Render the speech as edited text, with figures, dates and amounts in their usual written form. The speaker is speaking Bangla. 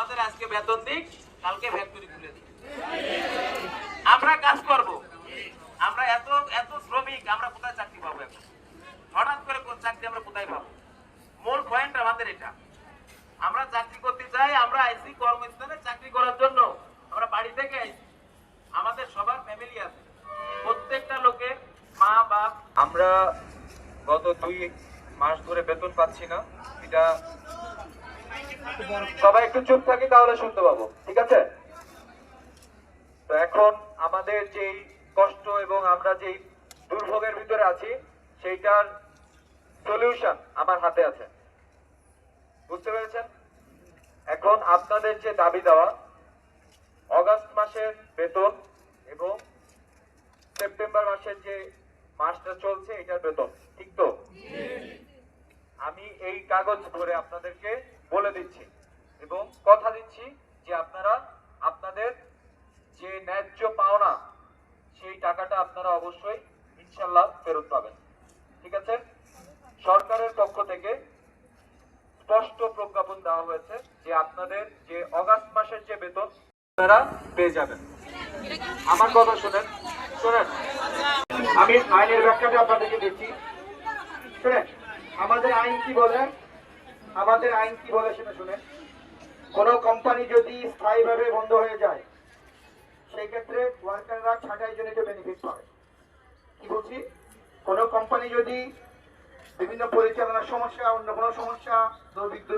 আমাদের আজকে বেতন দিক, কালকে ফ্যাক্টরি খুলে দিক। আমরা কাজ করব, আমরা এত এত শ্রমিক, আমরা কোথায় চাকরি পাবো? এখন হঠাৎ করে চাকরি আমরা কোথায় পাবো? মূল পয়েন্ট আমাদের এটা। আমরা চাকরি করতে চাই, আমরা আইসি কর্মস্থানে চাকরি করার জন্য, আমরা বাড়ি থেকে আইসি, আমাদের সবার ফ্যামিলি আছে, প্রত্যেকটা লোকের মা বাপ। আমরা গত 2 মাস ধরে বেতন পাচ্ছি না। এটা সবাই একটু চুপ থাকি, তাহলে শুনতে পাবো, ঠিক আছে? তো এখন আমাদের যেই কষ্ট এবং আমরা যেই দুর্ভোগের ভিতরে আছি, সেইটার সলিউশন আমার হাতে আছে, বুঝতে পেরেছেন? এখন আপনাদের যে দাবি দেওয়া, অগাস্ট মাসের বেতন এবং সেপ্টেম্বর মাসের যে মাসটা চলছে এটার বেতন, ঠিক তো? আমি এই কাগজ ধরে আপনাদেরকে বলে দিচ্ছি এবং কথা দিচ্ছি যে আপনারা আপনাদের যে ন্যায্য পাওনা, সেই টাকাটা আপনারা অবশ্যই ইনশাল্লাহ ফেরত পাবেন, ঠিক আছে? সরকারের পক্ষ থেকে স্পষ্ট প্রজ্ঞাপন দেওয়া হয়েছে যে আপনাদের যে অগাস্ট মাসের যে বেতন আপনারা পেয়ে যাবেন। আমার কথা শুনেন, আমি আইনের ব্যাখ্যাটা আপনাদেরকে দিচ্ছি, শুনেন। আমাদের আইন কি বলে, আমাদের আইন কি বলে সেটা শুনেন। কোন কোম্পানি যদি স্থায়ীভাবে বন্ধ হয়ে যায়, সেই ক্ষেত্রে ওয়ার্কাররা ছাঁটাই জনিত বেনিফিট পাবে। কি বলছি? কোন কোম্পানি যদি বিভিন্ন পরিচালনার সমস্যা, অন্য কোনো সমস্যা, দুর্ভিক্ষ,